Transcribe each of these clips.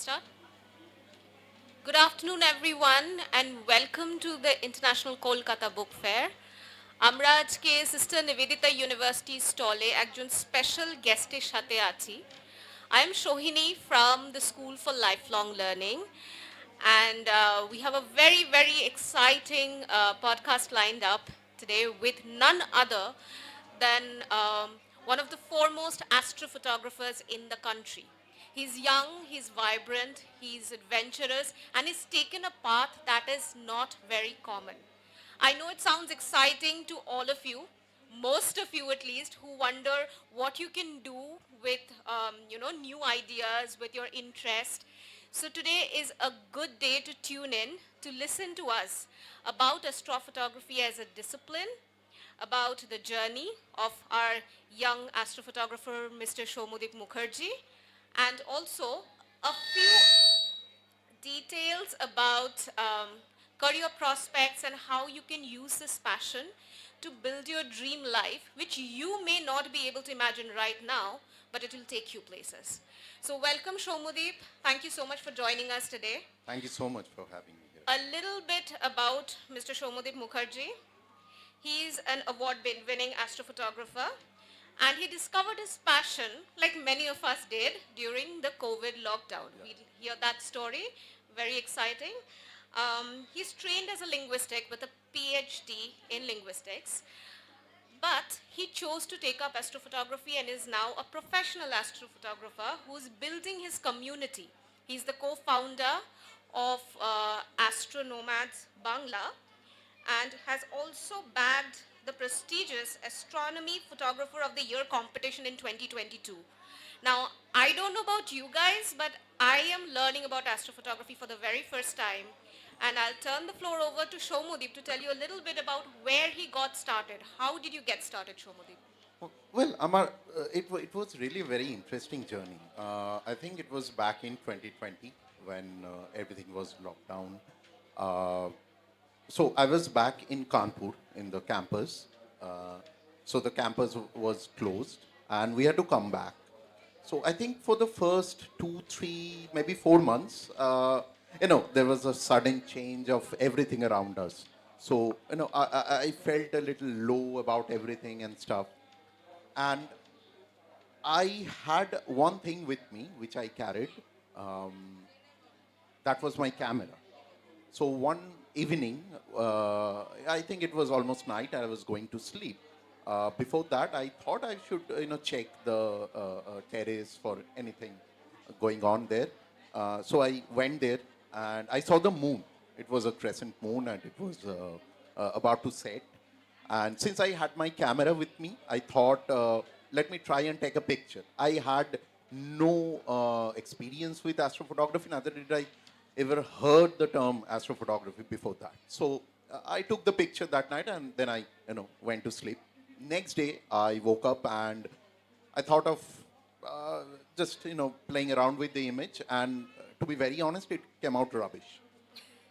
start? Good afternoon, everyone, and welcome to the International Kolkata Book Fair. আমরা আজকে sister Nivedita university স্টলে একজন special গেস্টের সাথে আছি. I am Shohini from the School for Lifelong Learning, and we have a very exciting podcast lined up today with none other than one of the foremost astrophotographers in the country. He's young, he's vibrant, he's adventurous, and he's taken a path that is not very common. I know it sounds exciting to all of you, most of you at least, who wonder what you can do with, new ideas, with your interest. So today is a good day to tune in, to listen to us about astrophotography as a discipline, about the journey of our young astrophotographer, Mr. Soumyadeep Mukherjee, and also a few details about career prospects and how you can use this passion to build your dream life, which you may not be able to imagine right now, but it will take you places. So welcome, Soumyadeep. Thank you so much for joining us today. Thank you so much for having me here. A little bit about Mr. Soumyadeep Mukherjee. He's an award-winning astrophotographer, and he discovered his passion, like many of us did, during the COVID lockdown. Yeah. We'll hear that story, very exciting. He's trained as a linguistic with a PhD in linguistics, but he chose to take up astrophotography and is now a professional astrophotographer who's building his community. He's the co-founder of Astronomads Bangla, and has also bagged the prestigious Astronomy Photographer of the Year competition in 2022. Now, I don't know about you guys, but I am learning about astrophotography for the very first time. And I'll turn the floor over to Soumyadeep to tell you a little bit about where he got started. How did you get started, Soumyadeep? Well, Amar, it was really a very interesting journey. I think it was back in 2020 when everything was locked down. So I was back in Kanpur in the campus. So the campus was closed and we had to come back. So I think for the first 2, 3, maybe 4 months, there was a sudden change of everything around us. So, I felt a little low about everything and stuff. And I had one thing with me, which I carried. That was my camera. So one evening, I think it was almost night, I was going to sleep. Before that, I thought I should, check the terrace for anything going on there. So I went there and I saw the moon. It was a crescent moon and it was about to set. And since I had my camera with me, I thought, let me try and take a picture. I had no experience with astrophotography, neither did I ever heard the term astrophotography before that. So I took the picture that night and then I, went to sleep. Next day, I woke up and I thought of just, playing around with the image. And to be very honest, it came out rubbish.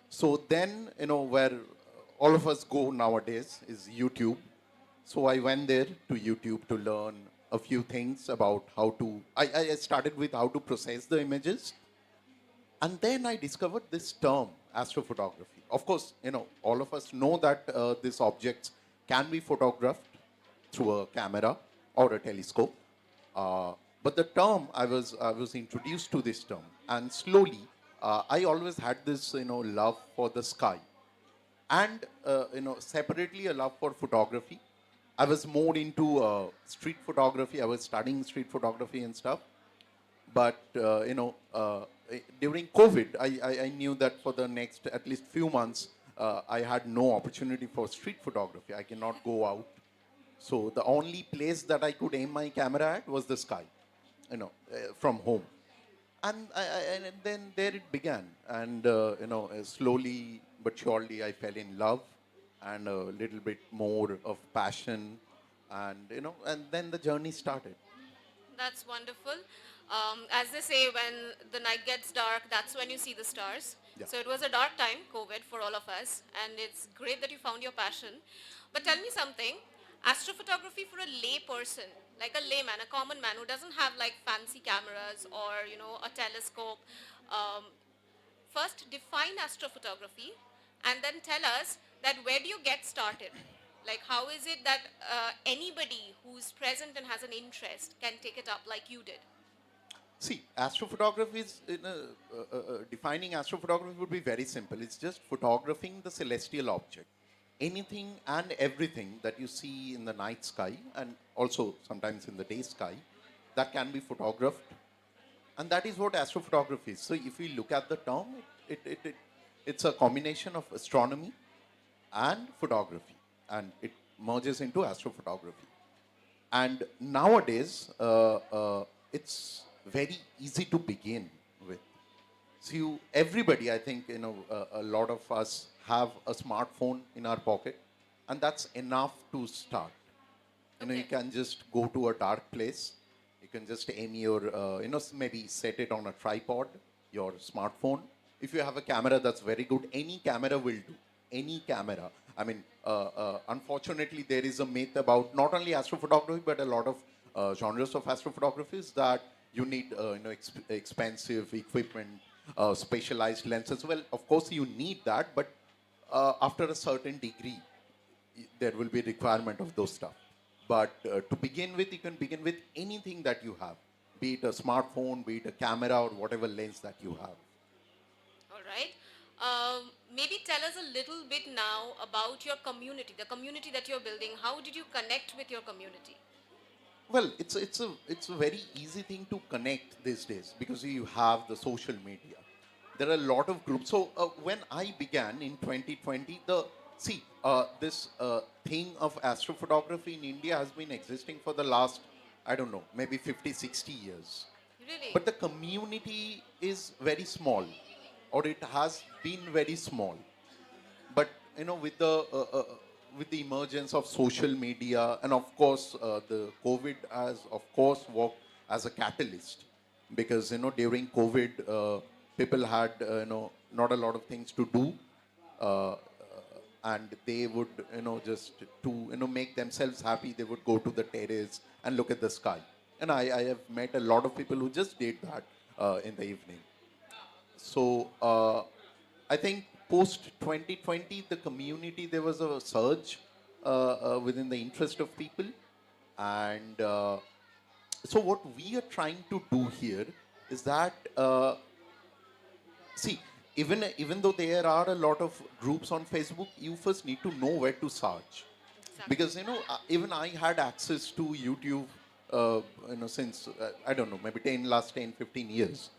So then, where all of us go nowadays is YouTube. So I went there to YouTube to learn a few things about how to, I started with how to process the images. And then I discovered this term, astrophotography. Of course, all of us know that these objects can be photographed through a camera or a telescope. But the term, I was introduced to this term. And slowly, I always had this, love for the sky. And, separately a love for photography. I was more into street photography. I was studying street photography and stuff. But, during COVID, I knew that for the next at least few months, I had no opportunity for street photography. I cannot go out. So the only place that I could aim my camera at was the sky, from home. And and then there it began. And, slowly but surely I fell in love and a little bit more of passion. And, and then the journey started. That's wonderful. As they say, when the night gets dark, that's when you see the stars. Yeah. So it was a dark time, COVID, for all of us, and it's great that you found your passion. But tell me something, astrophotography for a lay person, like a layman, a common man who doesn't have like fancy cameras or, a telescope, Um, First, define astrophotography, and then tell us that where do you get started? Like, how is it that anybody who's present and has an interest can take it up like you did? See, astrophotography is, defining astrophotography would be very simple. It's just photographing the celestial object. Anything and everything that you see in the night sky and also sometimes in the day sky, that can be photographed. And that is what astrophotography is. So if we look at the term, it's a combination of astronomy and photography, and it merges into astrophotography. And nowadays, it's very easy to begin with. So everybody, I think, a lot of us have a smartphone in our pocket, and that's enough to start. You Okay. can just go to a dark place. You can just aim your, maybe set it on a tripod, your smartphone. If you have a camera that's very good, any camera will do. Any camera. I mean, unfortunately, there is a myth about not only astrophotography, but a lot of genres of astrophotography is that you need, expensive equipment, specialized lenses. Well, of course, you need that, but after a certain degree, there will be requirement of those stuff. But to begin with, you can begin with anything that you have, be it a smartphone, be it a camera, or whatever lens that you have. All right. Maybe tell us a little bit now about your community, the community that you're building. How did you connect with your community? Well, it's a very easy thing to connect these days because you have the social media. There are a lot of groups. So when I began in 2020, this thing of astrophotography in India has been existing for the last, I don't know, maybe 50, 60 years. Really? But the community is very small, or it has been very small. But with the emergence of social media, and of course the COVID has of course worked as a catalyst, because during COVID people had not a lot of things to do, uh, and they would just to make themselves happy, they would go to the terrace and look at the sky. And I have met a lot of people who just did that in the evening. So I think post 2020, the community, there was a surge within the interest of people. And so what we are trying to do here is that, see, even though there are a lot of groups on Facebook, you first need to know where to search. Exactly. Because even I had access to YouTube since I don't know, maybe 10 last 10 15 years,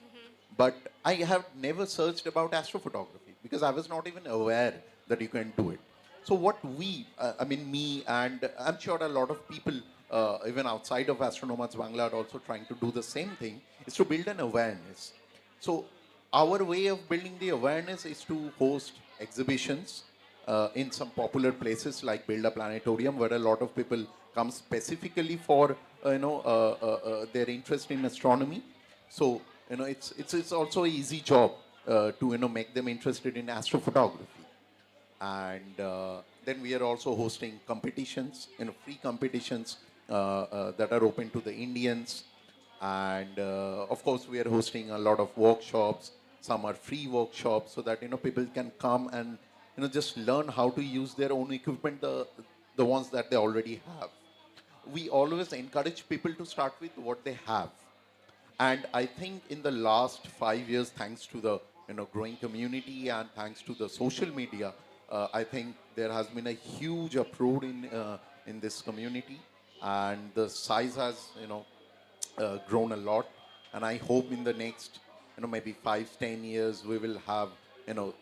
but I have never searched about astrophotography because I was not even aware that you can do it. So what I mean, me and I'm sure a lot of people, even outside of Astronomads Bangla, are also trying to do the same thing, is to build an awareness. So our way of building the awareness is to host exhibitions in some popular places like Build a Planetarium, where a lot of people come specifically for their interest in astronomy. So it's also an easy job to make them interested in astrophotography. And then we are also hosting competitions, free competitions that are open to the Indians. And of course, we are hosting a lot of workshops. Some are free workshops so that people can come and just learn how to use their own equipment, the ones that they already have. We always encourage people to start with what they have. And I think in the last 5 years, thanks to the growing community and thanks to the social media, I think there has been a huge uproar in this community, and the size has grown a lot. And I hope in the next maybe 5 10 years we will have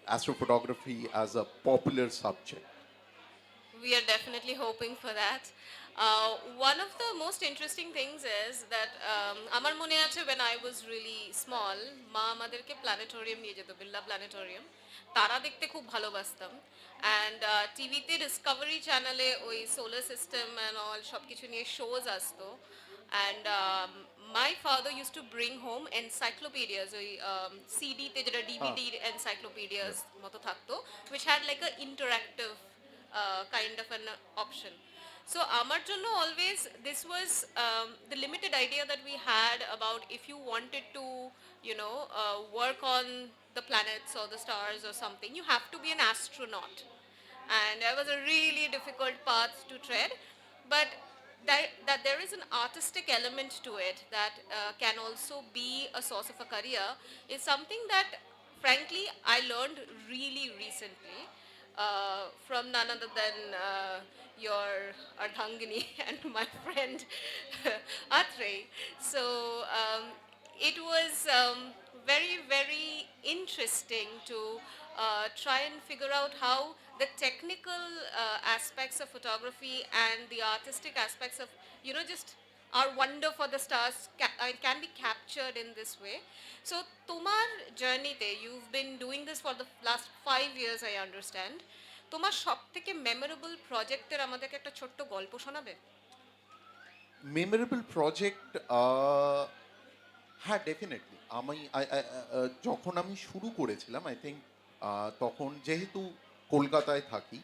astrophotography as a popular subject. We are definitely hoping for that. One of the most interesting things is that আমার মনে আছে when I was really small, মা আমাদেরকে planetarium নিয়ে যেত, Birla planetarium. তারা দেখতে খুব ভালোবাসতাম। অ্যান্ড টিভিতে ডিসকভারি চ্যানেলে ওই সোলার সিস্টেম অ্যান্ড অল সব কিছু নিয়ে শোজ আসতো। And my father use to bring home encyclopedias, ওই সিডিতে যেটা Ah, ডিভিডি yeah. এনসাইক্লোপিডিয়াস মতো থাকতো, which had like a interactive kind of an option. So আমার জন্য always this was the limited idea that we had about if you wanted to work on the planets or the stars or something, you have to be an astronaut. And that was a really difficult path to tread. But that there is an artistic element to it that can also be a source of a career is something that, frankly, I learned really recently from none other than your Ardhangini and my friend Atrey. So it was very, very interesting to try and figure out how the technical aspects of photography and the artistic aspects of, just our wonder for the stars can be captured in this way. So, তোমার journey-তে, you've been doing this for the last 5 years, I understand. তোমার সব থেকে memorable প্রজেক্টের আমাদেরকে একটা ছোট্ট গল্প শোনাবে? মেমোরেবল প্রজেক্ট, হ্যাঁ ডেফিনেটলি। যখন আমি শুরু করেছিলাম আই থিঙ্ক তখন যেহেতু কলকাতায় থাকি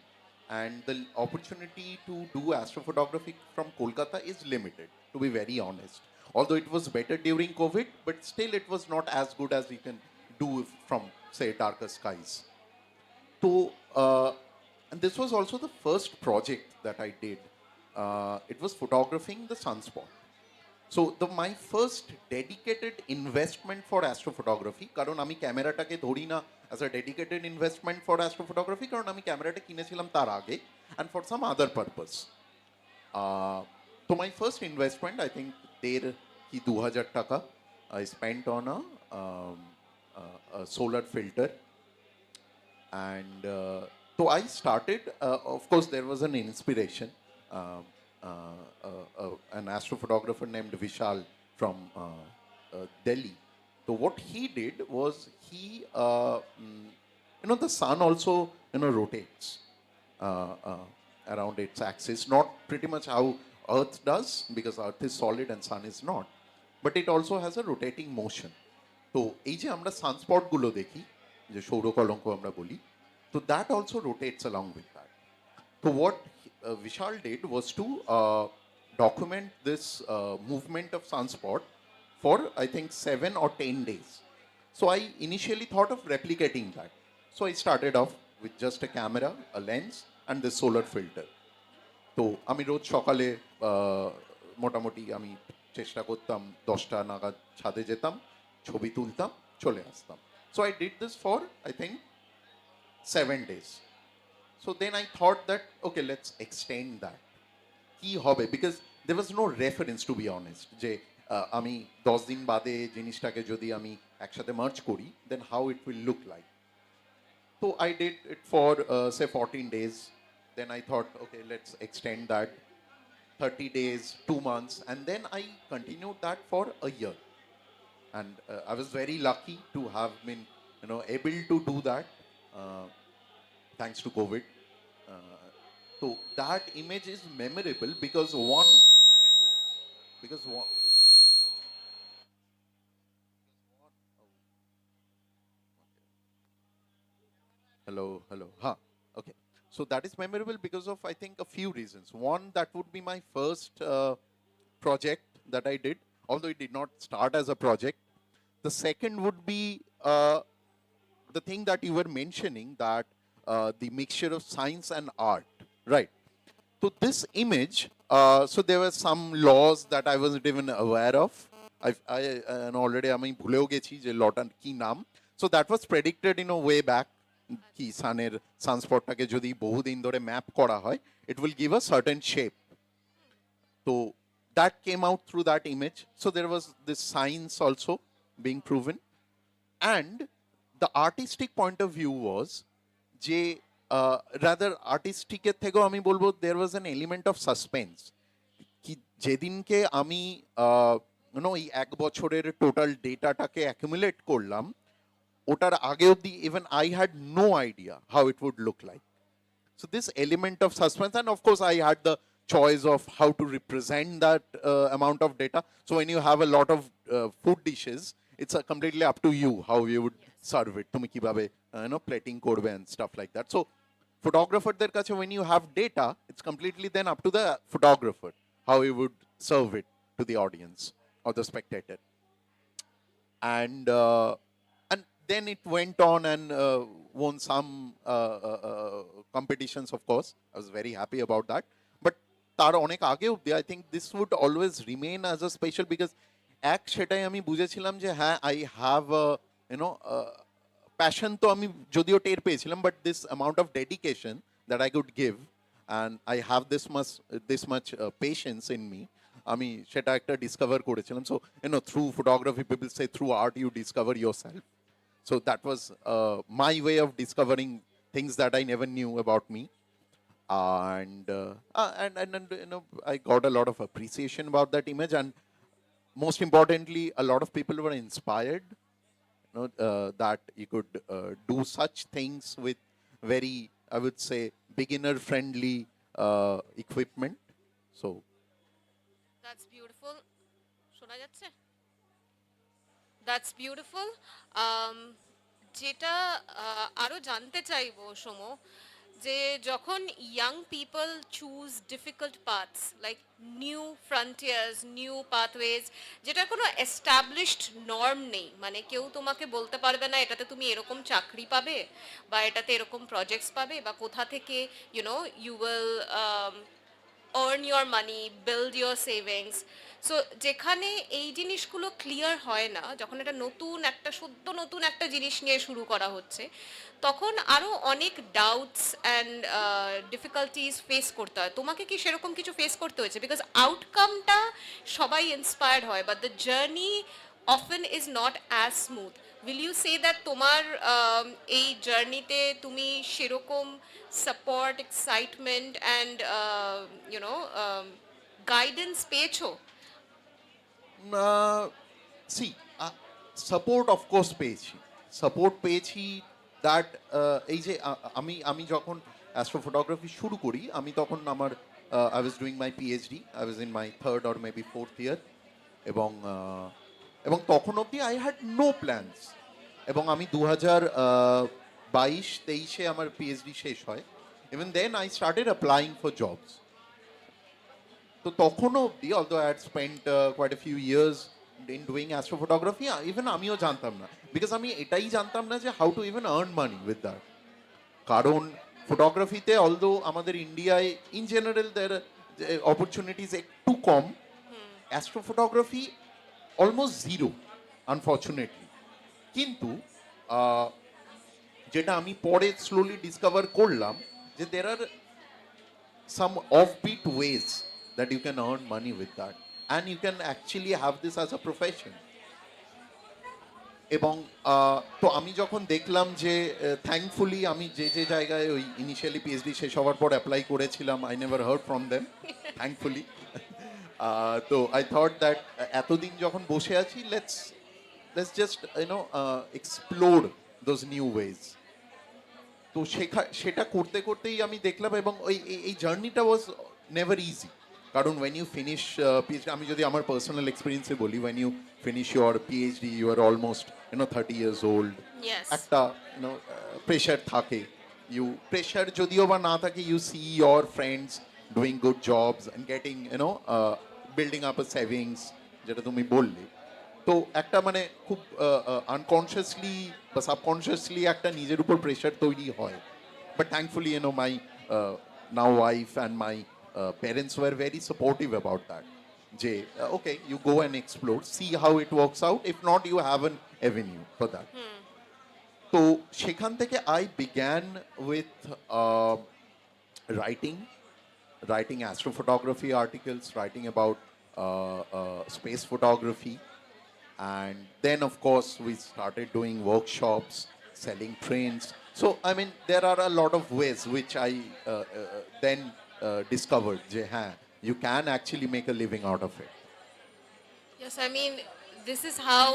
and the opportunity to do astrophotography from Kolkata is limited, to be very honest. Although it was better during COVID, but still it was not as good as we can do from, say, darker skies. So, and this was also the first project that I did. It was photographing the sunspot. So my first dedicated investment for astrophotography, কারণ আমি ক্যামেরাটাকে ধরি না as a dedicated investment for astrophotography, কারণ আমি ক্যামেরাটা কিনেছিলাম তার আগে and for some other purpose. So my first investment, I think 1,500 টাকা I spent on a solar filter. And so I started, of course there was an inspiration, an astrophotographer named Vishal from Delhi. So what he did was the sun also rotates around its axis, not pretty much how Earth does, because Earth is solid and sun is not, but it also has a rotating motion. তো এই যে আমরা sunspot গুলো দেখি, যে সৌরকলঙ্ক আমরা বলি, so that also rotates along with that. So what Vishal did was to document this movement of sunspot for I think 7 or 10 days. So I initially thought of replicating that. So I started off with just a camera, a lens, and the solar filter. তো আমি রোজ সকালে মোটামুটি আমি চেষ্টা করতাম 10টা নাগাদ ছাদে যেতাম, ছবি তুলতাম, চলে আসতাম। So I did this for I think 7 days. So then I thought that, okay, let's extend that. কি হবে, because there was no reference, to be honest, যে আমি 10 দিন বাদে জিনিসটাকে যদি আমি একসাথে মার্জ করি, then how it will look like. So I did it for say 14 days. Then I thought, okay, let's extend that 30 days, 2 months, and then I continued that for a year. And I was very lucky to have been able to do that thanks to COVID. So that image is memorable because one hello, okay. So that is memorable because of I think a few reasons. One, that would be my first project that I did, although it did not start as a project. The second would be the thing that you were mentioning, that the mixture of science and art, right? So this image, so there were some laws that I wasn't even aware of. And already আমি ভুলেও গেছি যে লটার কি নাম. So that was predicted way back, কি সানের সানস্পটটাকে যদি বহুদিন ধরে ম্যাপ করা হয়, it will give a certain shape. So that came out through that image. So there was this science also being proven, and the artistic point of view was যে rather artistic এর থেকেও আমি বলবো there was an element of suspense. কি যেদিনকে আমি এই 1 বছরের টোটাল ডেটাটাকে অ্যাকুমুলেট করলাম, ওটার আগে অবধি even I had no idea how it would look like. So this element of suspense, and of course I had the choice of how to represent that amount of data. So when you have a lot of food dishes, it's completely up to you how you would serve it. তুমি কিভাবে plating করবে and stuff like that. So photographerদের কাছে when you have data, it's completely then up to the photographer how he would serve it to the audience or the spectator. and then it went on and won some competitions. Of course, I was very happy about that. But তার অনেক আগে অবধি I think this would always remain as a special, because এক সেটাই আমি বুঝেছিলাম যে হ্যাঁ I have a প্যাশন তো আমি যদিও টের পেয়েছিলাম, but this amount of dedication that I could give, and I have this much patience in me, আমি সেটা একটা ডিসকভার করেছিলাম. So through photography people say through art you discover yourself. So that was my way of discovering things that I never knew about me. And I got a lot of appreciation about that image, and most importantly, a lot of people were inspired, that you could do such things with very, I would say, beginner friendly equipment. So That's beautiful. শোনা যাচ্ছে? That's beautiful. যেটা আরো জানতে চাইবো সোমো, যে যখন young people choose difficult paths like new frontiers, new pathways, যেটা কোনো এস্টাবলিশড নর্ম নেই, মানে কেউ তোমাকে বলতে পারবে না এটাতে তুমি এরকম চাকরি পাবে বা এটাতে এরকম প্রজেক্টস পাবে বা কোথা থেকে you will earn your money, build your savings. So যেখানে এই জিনিসগুলো ক্লিয়ার হয় না, যখন এটা নতুন একটা জিনিস নিয়ে শুরু করা হচ্ছে, তখন আরও অনেক ডাউটস অ্যান্ড ডিফিকাল্টিস ফেস করতে হয়। তোমাকে কি সেরকম কিছু ফেস করতে হয়েছে? বিকজ আউটকামটা সবাই ইন্সপায়ার্ড হয়, but the journey often is not as smooth. Will you say that তোমার এই জার্নিতে তুমি সেরকম সাপোর্ট, এক্সাইটমেন্ট অ্যান্ড গাইডেন্স পেয়েছো? সি সাপোর্ট অফকোর্স পেয়েছি, সাপোর্ট পেয়েছি দ্যাট এই যে আমি যখন অ্যাস্ট্রোফটোগ্রাফি শুরু করি, আমি তখন আমার I was doing my PhD, I was in my third or maybe fourth year, এবং তখন অবধি আই হ্যাড নো প্ল্যানস, এবং আমি 2022-23 আমার পিএইচডি শেষ হয়। Even then I started applying for jobs. তো তখনও অবধি, although I had spent quite a few years in doing astrophotography, even আমিও জানতাম না, বিকজ আমি এটাই জানতাম না যে how to even earn money with that. কারণ ফটোগ্রাফিতে অলদো আমাদের ইন্ডিয়ায় ইন জেনারেল দের অপরচুনিটিস একটু কম, অ্যাস্ট্রোফটোগ্রাফি অলমোস্ট জিরো আনফর্চুনেটলি। কিন্তু যেটা আমি পরে স্লোলি ডিসকভার করলাম, যে দের আর some offbeat ways that you can earn money with that, and you can actually have this as a profession. এবং তো আমি যখন দেখলাম যে থ্যাঙ্কফুলি আমি যে জায়গায় ওই ইনিশিয়ালি পিএইচডি শেষ হওয়ার পর অ্যাপ্লাই করেছিলাম, I never heard from them, thankfully. তো আই থট দ্যাট এতদিন যখন বসে আছি, let's just explore those new ways. তো সেটা করতে করতেই আমি দেখলাম, এবং এই জার্নিটা ওয়াজ নেভার ইজি। কারণ ওয়েন ইউ ফিনিশ পিএইচডি, আমি যদি আমার পার্সোনাল এক্সপিরিয়েন্সে বলি, when you finish your PhD you are almost 30 years old. একটা প্রেশার থাকে, প্রেশার যদিও বা না থাকে, you see your friends doing good jobs and getting building up a savings, যেটা তুমি বললে। তো একটা মানে খুব আনকনসিয়াসলি বা সাবকনসিয়াসলি একটা নিজের উপর প্রেশার তৈরি হয়। But thankfully my now wife and my parents were very supportive about that, যে okay, you go and explore, see how it works out, if not you have an avenue for that. তো সেখান থেকে I began with writing astrophotography articles, writing about space photography, and then of course we started doing workshops, selling trains. So I mean there are a lot of ways which I then discovered je you can actually make a living out of it. Yes, I mean, this is how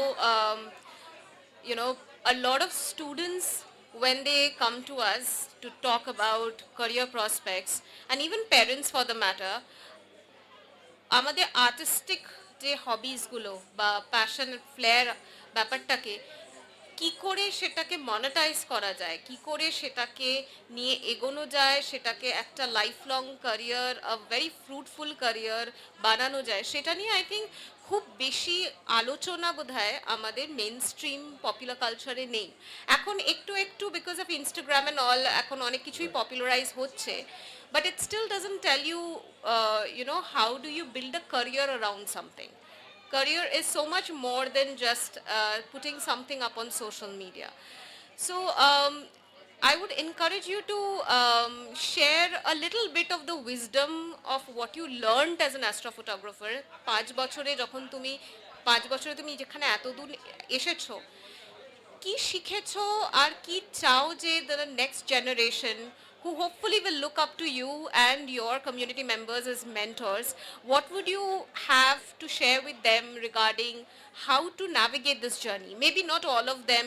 a lot of students, when they come to us to talk about career prospects, and even parents for the matter, আমাদের artistic যে হবিসগুলো বা passion flair ব্যাপারটাকে কি করে সেটাকে monetize করা যায়, কি করে সেটাকে নিয়ে এগোনো যায়, সেটাকে একটা life long career, a very fruitful career বানানো যায়, সেটা নিয়ে আই থিঙ্ক খুব বেশি আলোচনা বোধহয় আমাদের মেন স্ট্রিম পপুলার কালচারে নেই। এখন একটু একটু because of Instagram and all এখন অনেক কিছুই পপুলারাইজ হচ্ছে, but it still doesn't tell you how do you build a career around something. Career is so much more than just putting something up on social media. So I would encourage you to share a little bit of the wisdom of what you learned as an astrophotographer. 5 বছরে যখন তুমি 5 বছরে তুমি যেখানে এতদূর এসেছো, কি শিখেছো আর কি চাও যে the next generation who hopefully will look up to you and your community members as mentors, what would you have to share with them regarding how to navigate this journey? Maybe not all of them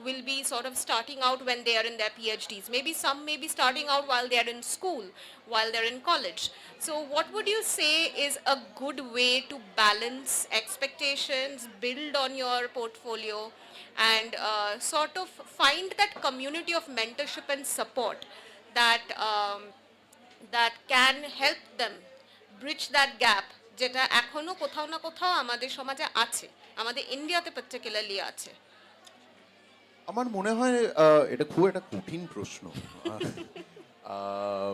will be sort of starting out when they are in their PhDs. Maybe some may be starting out while they are in school, while they're in college. So what would you say is a good way to balance expectations, build on your portfolio, and sort of find that community of mentorship and support that that can help them bridge that gap, যেটা এখনো কোথাও না কোথাও আমাদের সমাজে আছে, আমাদের ইন্ডিয়াতে পার্টিকুলারলি আছে? আমার মনে হয় এটা খুব একটা কঠিন প্রশ্ন। আহ,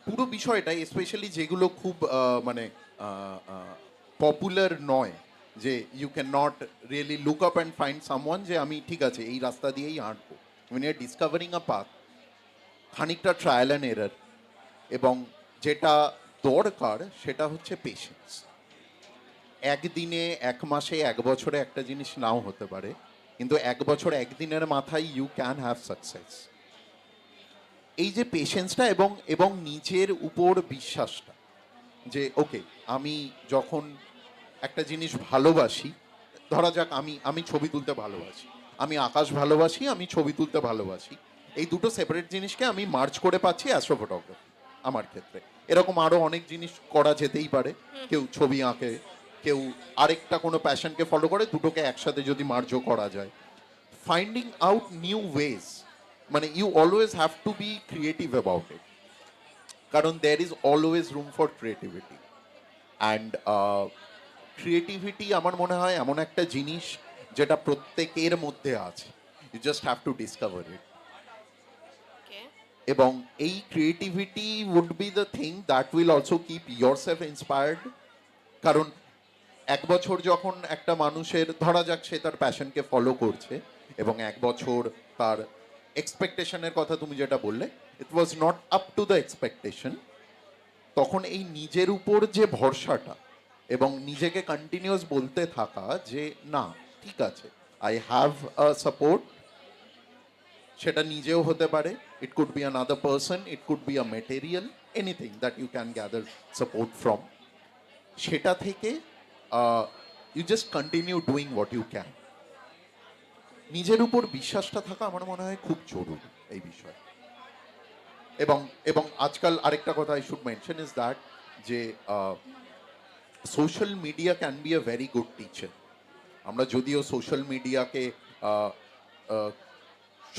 পুরো বিষয়টা স্পেশালি যেগুলো খুব মানে পপুলার নয়, যে you can not really look up and find someone যে আমি ঠিক আছে এই রাস্তা দিয়েই হাঁটবো, when you are discovering a path, খানিকটা ট্রায়াল অ্যান্ড এরার, এবং যেটা দরকার সেটা হচ্ছে পেশেন্স। একদিনে, এক মাসে, এক বছরে একটা জিনিস নাও হতে পারে, কিন্তু এক বছর একদিনের মাথায় ইউ ক্যান হ্যাভ সাকসেস। এই যে পেশেন্সটা এবং এবং নিজের উপর বিশ্বাসটা, যে ওকে আমি যখন একটা জিনিস ভালোবাসি, ধরা যাক আমি আমি ছবি তুলতে ভালোবাসি, আমি আকাশ ভালোবাসি, আমি ছবি তুলতে ভালোবাসি, এই দুটো সেপারেট জিনিসকে আমি মার্চ করে পাচ্ছি অ্যাস্ট্রোফটোগ্রাফি আমার ক্ষেত্রে। এরকম আরও অনেক জিনিস করা যেতেই পারে, কেউ ছবি আঁকে, কেউ আরেকটা কোনো প্যাশনকে ফলো করে, দুটোকে একসাথে যদি মার্জও করা যায়। ফাইন্ডিং আউট নিউ ওয়েজ, মানে you always have to be creative about it, কারণ there is always room for creativity. And creativity আমার মনে হয় এমন একটা জিনিস যেটা প্রত্যেকের মধ্যে আছে, you just have to discover it. এবং এই creativity would be the thing that will also keep yourself inspired. কারণ এক বছর যখন একটা মানুষের, ধরা যাক সে তার প্যাশনকে ফলো করছে, এবং এক বছর তার এক্সপেকটেশনের কথা তুমি যেটা বললে, it was not up to the expectation, তখন এই নিজের উপর যে ভরসাটা এবং নিজেকে কন্টিনিউয়াস বলতে থাকা যে না ঠিক আছে, আই হ্যাভ আ সাপোর্ট, সেটা নিজেও হতে পারে, it could be another person, it could be a material, anything that you can gather support from, সেটা থেকে you just continue doing what you can. নিজের উপর বিশ্বাসটা থাকা আমার মনে হয় খুব জরুরি এই বিষয়ে। এবং এবং আজকাল আরেকটা কথা I should mention is that, যে social media can be a very good teacher. আমরা যদিও সোশ্যাল মিডিয়াকে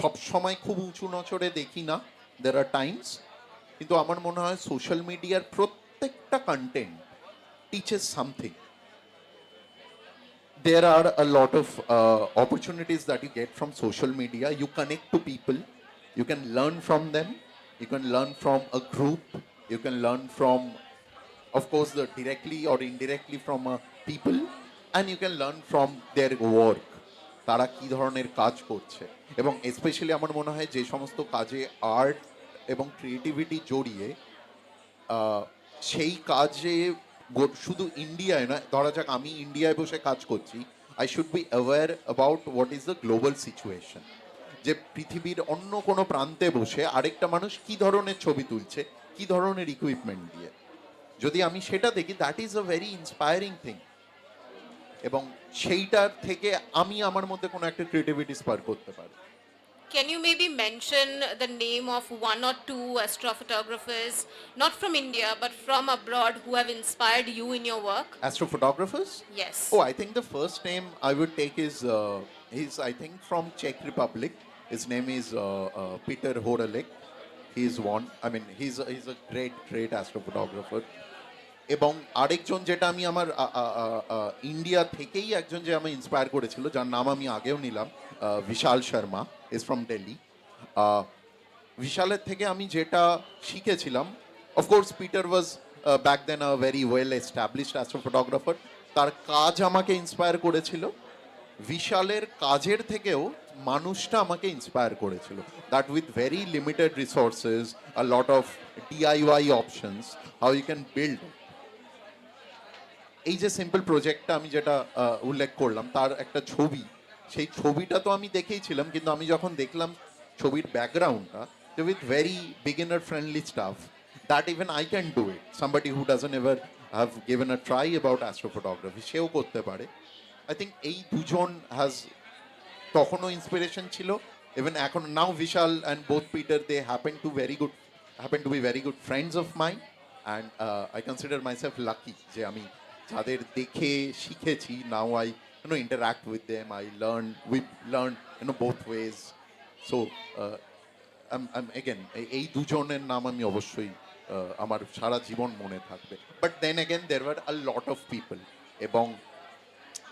সবসময় খুব উঁচু নজরে দেখি না, দের আর টাইমস, কিন্তু আমার মনে হয় সোশ্যাল মিডিয়ার প্রত্যেকটা content teaches something. There are a lot of opportunities that you get from social media. You connect to people, you can learn from them, you can learn from a group, you can learn from, of course, directly or indirectly from people, and you can learn from their work, তারা কী ধরনের কাজ করছে। এবং specially আমার মনে হয় যে সমস্ত কাজে আর্ট এবং ক্রিয়েটিভিটি জড়িয়ে, সেই কাজে শুধু ইন্ডিয়ায় নয়, ধরা যাক আমি ইন্ডিয়ায় বসে কাজ করছি, I should be aware about what is the global situation, যে পৃথিবীর অন্য কোনো প্রান্তে বসে আরেকটা মানুষ কী ধরনের ছবি তুলছে, কী ধরনের ইকুইপমেন্ট দিয়ে, যদি আমি সেটা দেখি, that is a very inspiring thing. এবং সেইটার থেকে আমি আমার মধ্যে কোনো একটা ক্রিয়েটিভিটি স্পার করতে পারি। Can you maybe mention the name of one or two astrophotographers, not from India, but from abroad, who have inspired you in your work? Astrophotographers? Yes. Oh, I think the first name I would take is He's, I think, from Czech Republic. His name is Peter Horelek. He's one. I mean, he's a great astrophotographer. এবং আরেকজন যেটা আমি আমার India থেকেই একজন যে আমি inspire করেছিল, যার নাম আমি আগেও নিলাম, বিশাল শর্মা, ইজ ফ্রম দিল্লি। বিশালের থেকে আমি যেটা শিখেছিলাম, of course Peter was back then a very well established astrophotographer. তার কাজ আমাকে ইন্সপায়ার করেছিল। বিশালের কাজের থেকেও মানুষটা আমাকে ইন্সপায়ার করেছিল, that with very limited resources, a lot of DIY options, how you can build. এই যে সিম্পল প্রজেক্টটা আমি যেটা উল্লেখ করলাম, তার একটা ছবি, সেই ছবিটা তো আমি দেখেইছিলাম, কিন্তু আমি যখন দেখলাম ছবির ব্যাকগ্রাউন্ডটা, with very beginner friendly stuff, that even I can do it, somebody who doesn't ever have given a try about astrophotography, সেও করতে পারে। আই থিঙ্ক এই দুজন হ্যাজ তখনও ইন্সপিরেশন ছিল, ইভেন এখন now Vishal and both Peter, they happen to be very good friends of mine, and I consider myself lucky যে আমি যাদের দেখে শিখেছি, now I interact with them, we learn both ways. So I'm again, এই দুজনের নাম আমি অবশ্যই আমার সারা জীবন মনে থাকবে। But then again there were a lot of people. এবং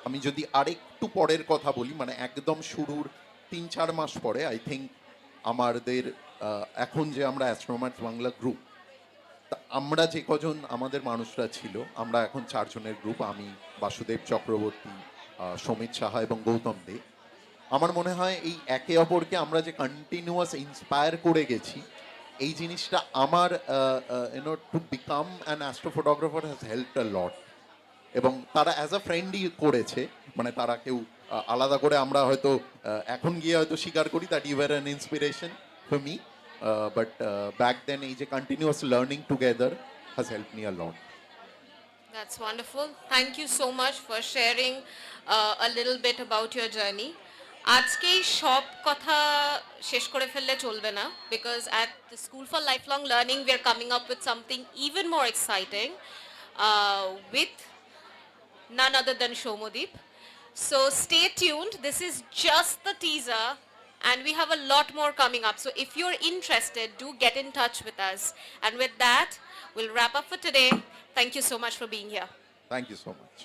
আমি যদি আরেকটু পরের কথা বলি, মানে একদম শুরুর 3-4 মাস পরে, আই থিঙ্ক আমাদের এখন যে আমরা অ্যাস্ট্রোনমার্স বাংলা গ্রুপ, তা আমরা যে কজন আমাদের মানুষরা ছিল, আমরা এখন 4 জনের গ্রুপ, আমি, বাসুদেব চক্রবর্তী, সমিত সাহা এবং গৌতম দে। আমার মনে হয় এই একে অপরকে আমরা যে কন্টিনিউয়াস ইন্সপায়ার করে গেছি, এই জিনিসটা আমার to become an astrophotographer has helped a lot. এবং তারা অ্যাজ আ ফ্রেন্ডই করেছে, মানে তারা কেউ আলাদা করে, আমরা হয়তো এখন গিয়ে হয়তো স্বীকার করি that you are an inspiration for me, but back then এই যে continuous learning together has help me a lot. That's wonderful. Thank you so much for sharing a little bit about your journey. আজকেই সব কথা শেষ করে ফেললে চলবে না, because at the School for Lifelong Learning we are coming up with something even more exciting with none other than Soumyadeep. So stay tuned. This is just the teaser and we have a lot more coming up. So if you're interested, do get in touch with us. And with that, we'll wrap up for today. Thank you so much for being here. Thank you so much.